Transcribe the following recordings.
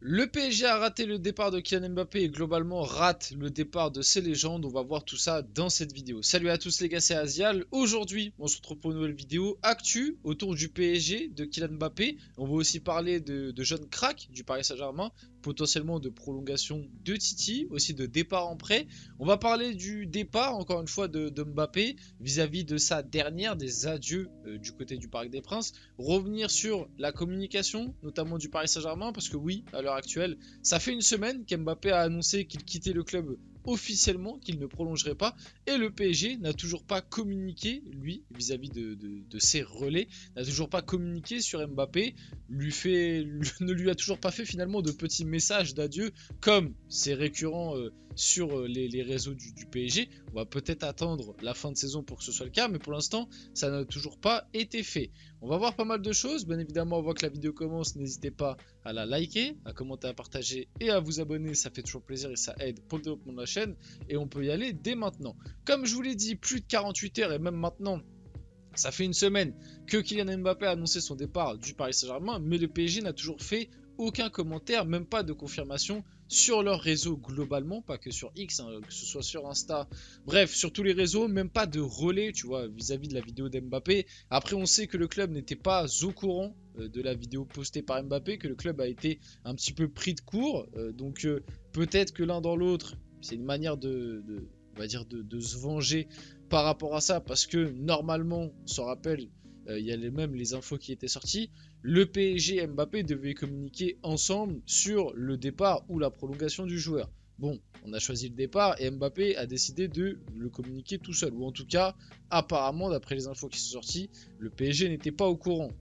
Le PSG a raté le départ de Kylian Mbappé et globalement rate le départ de ses légendes. On va voir tout ça dans cette vidéo. Salut à tous les gars, c'est Azial. Aujourd'hui, on se retrouve pour une nouvelle vidéo actu autour du PSG de Kylian Mbappé. On va aussi parler de jeunes cracks du Paris Saint-Germain, potentiellement de prolongation de Titi, aussi de départ en prêt. On va parler du départ, encore une fois, de Mbappé vis-à-vis de sa dernière, des adieux du côté du Parc des Princes. Revenir sur la communication, notamment du Paris Saint-Germain, parce que oui, à l'heure actuelle, ça fait une semaine qu'Mbappé a annoncé qu'il quittait le club officiellement, qu'il ne prolongerait pas, et le PSG n'a toujours pas communiqué, lui, vis-à-vis de ses relais, n'a toujours pas communiqué sur Mbappé, ne lui a toujours pas fait finalement de petits messages d'adieu, comme c'est récurrent sur les réseaux du PSG. On va peut-être attendre la fin de saison pour que ce soit le cas, mais pour l'instant, ça n'a toujours pas été fait. On va voir pas mal de choses, bien évidemment, avant que la vidéo commence, n'hésitez pas à la liker, à commenter, à partager et à vous abonner, ça fait toujours plaisir et ça aide pour le développement de la chaîne, et on peut y aller dès maintenant. Comme je vous l'ai dit, plus de 48 heures et même maintenant, ça fait une semaine que Kylian Mbappé a annoncé son départ du Paris Saint-Germain, mais le PSG n'a toujours fait aucun commentaire, même pas de confirmation sur leur réseau globalement, pas que sur X, hein, que ce soit sur Insta, bref, sur tous les réseaux, même pas de relais, tu vois, vis-à-vis de la vidéo d'Mbappé. Après, on sait que le club n'était pas au courant de la vidéo postée par Mbappé, que le club a été un petit peu pris de court, donc peut-être que l'un dans l'autre, c'est une manière on va dire de se venger par rapport à ça, parce que normalement, on s'en rappelle, il y a même les infos qui étaient sorties, le PSG et Mbappé devaient communiquer ensemble sur le départ ou la prolongation du joueur. Bon, on a choisi le départ et Mbappé a décidé de le communiquer tout seul, ou en tout cas, apparemment, d'après les infos qui sont sorties, le PSG n'était pas au courant,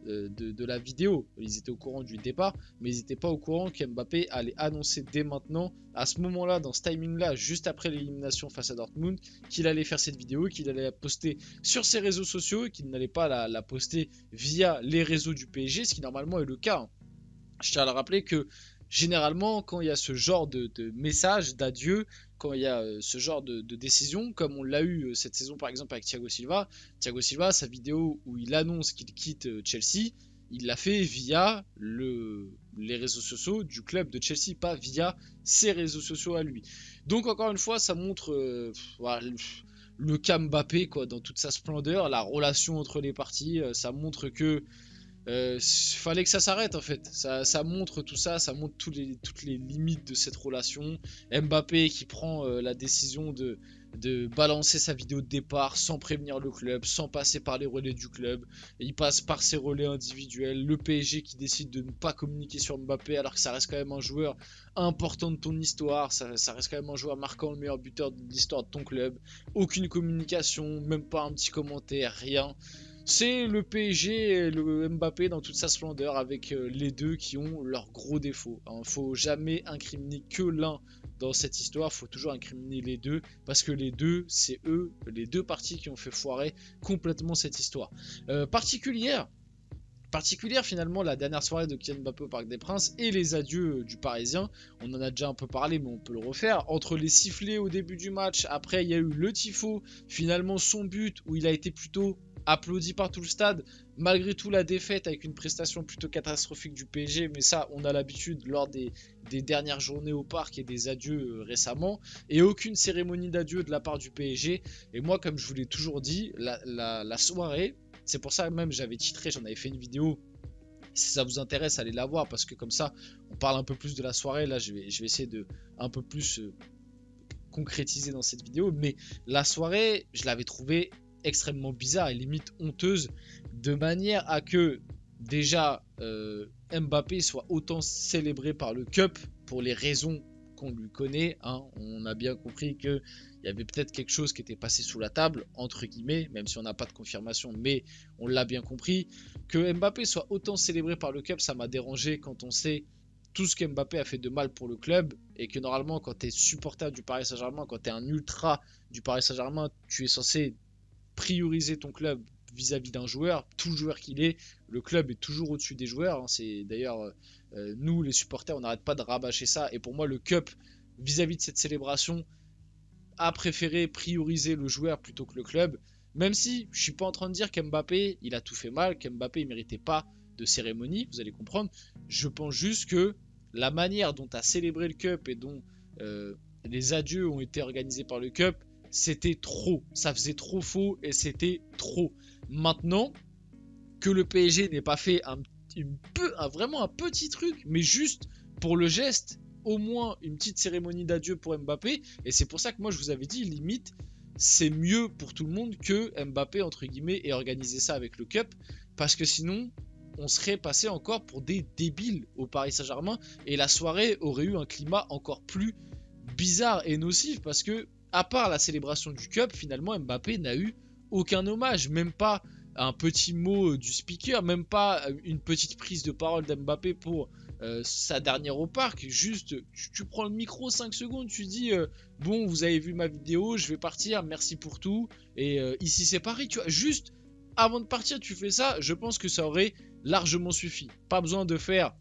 de la vidéo. Ils étaient au courant du départ, mais ils n'étaient pas au courant qu'Mbappé allait annoncer dès maintenant, à ce moment-là, dans ce timing-là, juste après l'élimination face à Dortmund, qu'il allait faire cette vidéo, qu'il allait la poster sur ses réseaux sociaux, et qu'il n'allait pas la poster via les réseaux du PSG, ce qui normalement est le cas. Je tiens à le rappeler que généralement, quand il y a ce genre de message d'adieu, quand il y a ce genre de décision, comme on l'a eu cette saison par exemple avec Thiago Silva, sa vidéo où il annonce qu'il quitte Chelsea, il l'a fait via les réseaux sociaux du club de Chelsea, pas via ses réseaux sociaux à lui. Donc encore une fois, ça montre voilà, le cas Mbappé quoi, dans toute sa splendeur, la relation entre les parties, ça montre que fallait que ça s'arrête en fait. Ça montre tout ça, ça montre toutes les limites de cette relation. Mbappé qui prend la décision de balancer sa vidéo de départ sans prévenir le club, sans passer par les relais du club. Et il passe par ses relais individuels. Le PSG qui décide de ne pas communiquer sur Mbappé alors que ça reste quand même un joueur important de ton histoire. Ça reste quand même un joueur marquant, le meilleur buteur de l'histoire de ton club. Aucune communication, même pas un petit commentaire, rien. C'est le PSG et le Mbappé dans toute sa splendeur, avec les deux qui ont leurs gros défauts. Il ne faut jamais incriminer que l'un dans cette histoire, il faut toujours incriminer les deux, parce que les deux, c'est eux, les deux parties qui ont fait foirer complètement cette histoire. Particulière finalement la dernière soirée de Kylian Mbappé au Parc des Princes et les adieux du Parisien. On en a déjà un peu parlé, mais on peut le refaire. Entre les sifflets au début du match, après il y a eu le tifo, finalement son but où il a été plutôt applaudi par tout le stade, malgré tout la défaite avec une prestation plutôt catastrophique du PSG, mais ça on a l'habitude lors des dernières journées au parc et des adieux récemment, et aucune cérémonie d'adieu de la part du PSG. Et moi, comme je vous l'ai toujours dit, la soirée, c'est pour ça même j'avais titré, j'en avais fait une vidéo. Si ça vous intéresse, allez la voir, parce que comme ça on parle un peu plus de la soirée. Là je vais essayer de un peu plus concrétiser dans cette vidéo, mais la soirée je l'avais trouvée extrêmement bizarre et limite honteuse, de manière à que déjà Mbappé soit autant célébré par le Cup pour les raisons qu'on lui connaît, hein. On a bien compris qu'il y avait peut-être quelque chose qui était passé sous la table, entre guillemets, même si on n'a pas de confirmation, mais on l'a bien compris. Que Mbappé soit autant célébré par le Cup, ça m'a dérangé quand on sait tout ce que Mbappé a fait de mal pour le club, et que normalement quand tu es supporter du Paris Saint-Germain, quand tu es un ultra du Paris Saint-Germain, tu es censé prioriser ton club vis-à-vis d'un joueur, tout joueur qu'il est. Le club est toujours au-dessus des joueurs, hein. C'est d'ailleurs nous les supporters, on n'arrête pas de rabâcher ça, et pour moi le Cup, vis-à-vis de cette célébration, a préféré prioriser le joueur plutôt que le club. Même si je suis pas en train de dire qu'Mbappé il a tout fait mal, qu'Mbappé il méritait pas de cérémonie, vous allez comprendre. Je pense juste que la manière dont tu as célébré le Cup et dont les adieux ont été organisés par le Cup, c'était trop. Ça faisait trop faux et c'était trop. Maintenant, que le PSG n'ait pas fait vraiment un petit truc, mais juste pour le geste, au moins une petite cérémonie d'adieu pour Mbappé. Et c'est pour ça que moi je vous avais dit, limite, c'est mieux pour tout le monde que Mbappé, entre guillemets, ait organisé ça avec le Cup. Parce que sinon, on serait passé encore pour des débiles au Paris Saint-Germain. Et la soirée aurait eu un climat encore plus bizarre et nocif. Parce que, à part la célébration du Cup, finalement, Mbappé n'a eu aucun hommage. Même pas un petit mot du speaker, même pas une petite prise de parole d'Mbappé pour sa dernière au parc. Juste, tu prends le micro 5 secondes, tu dis bon, vous avez vu ma vidéo, je vais partir, merci pour tout. Et ici c'est Paris, tu vois. Juste avant de partir, tu fais ça. Je pense que ça aurait largement suffi. Pas besoin de faire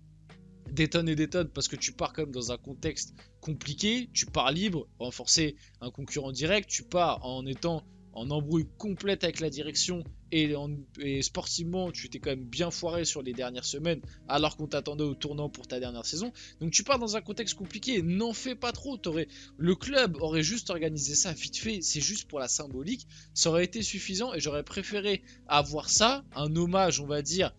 des tonnes et des tonnes parce que tu pars quand même dans un contexte compliqué. Tu pars libre, renforcer un concurrent direct. Tu pars en étant en embrouille complète avec la direction et sportivement tu t'es quand même bien foiré sur les dernières semaines alors qu'on t'attendait au tournant pour ta dernière saison. Donc tu pars dans un contexte compliqué, n'en fais pas trop. Le club aurait juste organisé ça vite fait, c'est juste pour la symbolique, ça aurait été suffisant et j'aurais préféré avoir ça, un hommage on va dire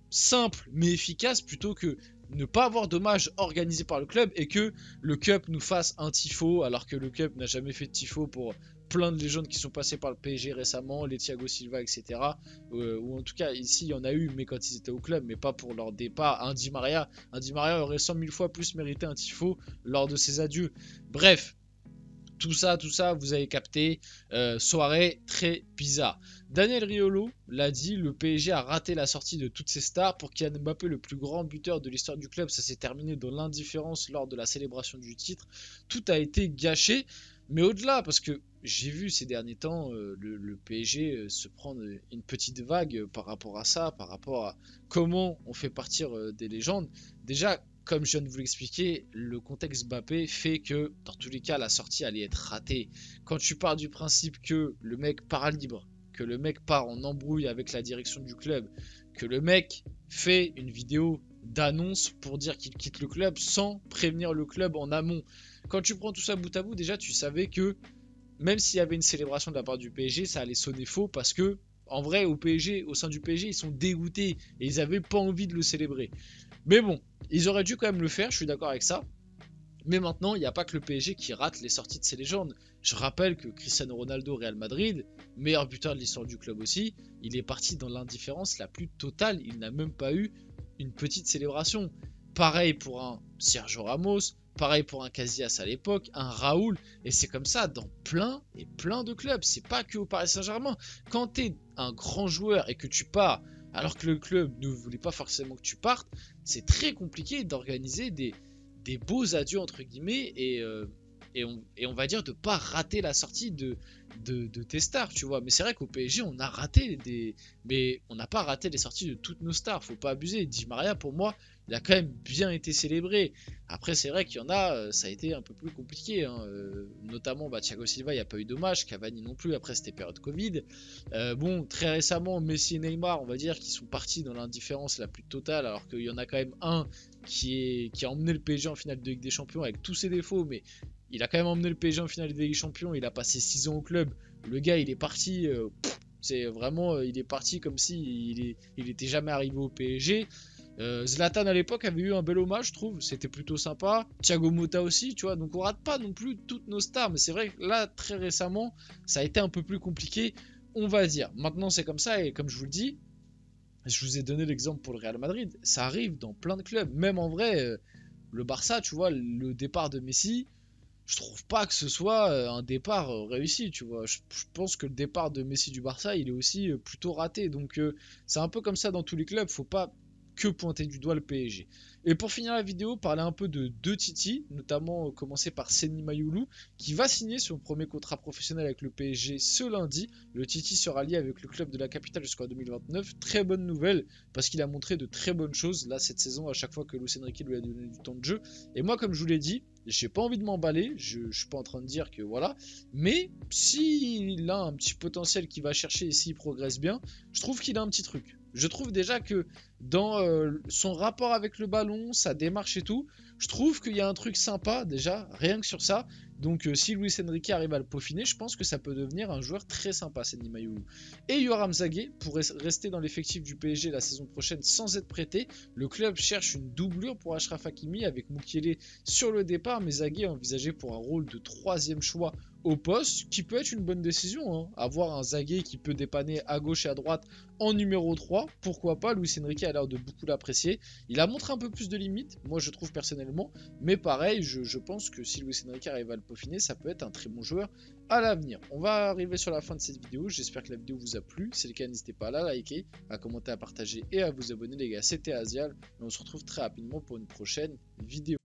simple mais efficace plutôt que ne pas avoir d'hommage organisé par le club et que le Cup nous fasse un tifo alors que le Cup n'a jamais fait de tifo pour plein de légendes qui sont passées par le PSG récemment, les Thiago Silva, etc. Ou en tout cas, ici, il y en a eu, mais quand ils étaient au club, mais pas pour leur départ. Un Di Maria aurait 100 000 fois plus mérité un tifo lors de ses adieux. Bref, tout ça, vous avez capté. Soirée très bizarre. Daniel Riolo l'a dit, le PSG a raté la sortie de toutes ses stars. Pour Kylian Mbappé, le plus grand buteur de l'histoire du club, ça s'est terminé dans l'indifférence lors de la célébration du titre. Tout a été gâché. Mais au-delà, parce que j'ai vu ces derniers temps le PSG se prendre une petite vague par rapport à ça, par rapport à comment on fait partir des légendes. Déjà, comme je viens de vous l'expliquer, le contexte Mbappé fait que dans tous les cas, la sortie allait être ratée. Quand tu pars du principe que le mec part libre, que le mec part en embrouille avec la direction du club, que le mec fait une vidéo d'annonce pour dire qu'il quitte le club sans prévenir le club en amont. Quand tu prends tout ça bout à bout, déjà tu savais que même s'il y avait une célébration de la part du PSG, ça allait sonner faux parce que en vrai au PSG, au sein du PSG, ils sont dégoûtés et ils avaient pas envie de le célébrer. Mais bon, ils auraient dû quand même le faire, je suis d'accord avec ça. Mais maintenant, il n'y a pas que le PSG qui rate les sorties de ses légendes. Je rappelle que Cristiano Ronaldo, Real Madrid, meilleur buteur de l'histoire du club aussi, il est parti dans l'indifférence la plus totale. Il n'a même pas eu une petite célébration. Pareil pour un Sergio Ramos, pareil pour un Casillas à l'époque, un Raoul, et c'est comme ça dans plein et plein de clubs. C'est pas que au Paris Saint-Germain. Quand tu es un grand joueur et que tu pars alors que le club ne voulait pas forcément que tu partes, c'est très compliqué d'organiser des beaux adieux entre guillemets et on va dire de pas rater la sortie de tes stars, tu vois. Mais c'est vrai qu'au PSG on a raté mais on n'a pas raté les sorties de toutes nos stars, faut pas abuser. Di Maria pour moi il a quand même bien été célébré. Après c'est vrai qu'il y en a, ça a été un peu plus compliqué, hein. Notamment Thiago Silva, il n'y a pas eu d'hommage, Cavani non plus, après c'était période Covid. Bon, très récemment Messi et Neymar, on va dire qu'ils sont partis dans l'indifférence la plus totale, alors qu'il y en a quand même un qui a emmené le PSG en finale de Ligue des Champions avec tous ses défauts, mais il a quand même emmené le PSG en finale de Ligue des Champions, il a passé 6 ans au club, le gars il est parti, c'est vraiment, il est parti comme si il était jamais arrivé au PSG. Zlatan à l'époque avait eu un bel hommage, je trouve, c'était plutôt sympa. Thiago Motta aussi, tu vois, donc on rate pas non plus toutes nos stars, mais c'est vrai que là, très récemment, ça a été un peu plus compliqué, on va dire. Maintenant, c'est comme ça, et comme je vous le dis, je vous ai donné l'exemple pour le Real Madrid, ça arrive dans plein de clubs, même en vrai, le Barça, tu vois, le départ de Messi, je trouve pas que ce soit un départ réussi, tu vois. Je pense que le départ de Messi du Barça, il est aussi plutôt raté, donc c'est un peu comme ça dans tous les clubs, faut pas que pointer du doigt le PSG. Et pour finir la vidéo, parler un peu de deux Titi, notamment commencer par Seny Mayoulou, qui va signer son premier contrat professionnel avec le PSG ce lundi. Le Titi sera lié avec le club de la capitale jusqu'en 2029. Très bonne nouvelle, parce qu'il a montré de très bonnes choses là cette saison, à chaque fois que Luis Enrique lui a donné du temps de jeu. Et moi, comme je vous l'ai dit, j'ai pas envie de m'emballer, je suis pas en train de dire que voilà, mais s'il a un petit potentiel qu'il va chercher et s'il progresse bien, je trouve qu'il a un petit truc. Je trouve déjà que dans son rapport avec le ballon, sa démarche et tout, je trouve qu'il y a un truc sympa déjà, rien que sur ça. Donc si Luis Enrique arrive à le peaufiner, je pense que ça peut devenir un joueur très sympa, Seny Mayoulou. Et Yoram Zagué pourrait rester dans l'effectif du PSG la saison prochaine sans être prêté. Le club cherche une doublure pour Achraf Hakimi avec Mukiele sur le départ, mais Zagué est envisagé pour un rôle de 3e choix au poste, qui peut être une bonne décision. Hein. Avoir un Zagué qui peut dépanner à gauche et à droite en numéro 3, pourquoi pas. Luis Enrique a l'air de beaucoup l'apprécier. Il a montré un peu plus de limites, moi je trouve personnellement, mais pareil, je pense que si Luis Enrique arrive à le peaufiner, ça peut être un très bon joueur à l'avenir. On va arriver sur la fin de cette vidéo, j'espère que la vidéo vous a plu. Si c'est le cas, n'hésitez pas à la liker, à commenter, à partager et à vous abonner les gars. C'était Azial, et on se retrouve très rapidement pour une prochaine vidéo.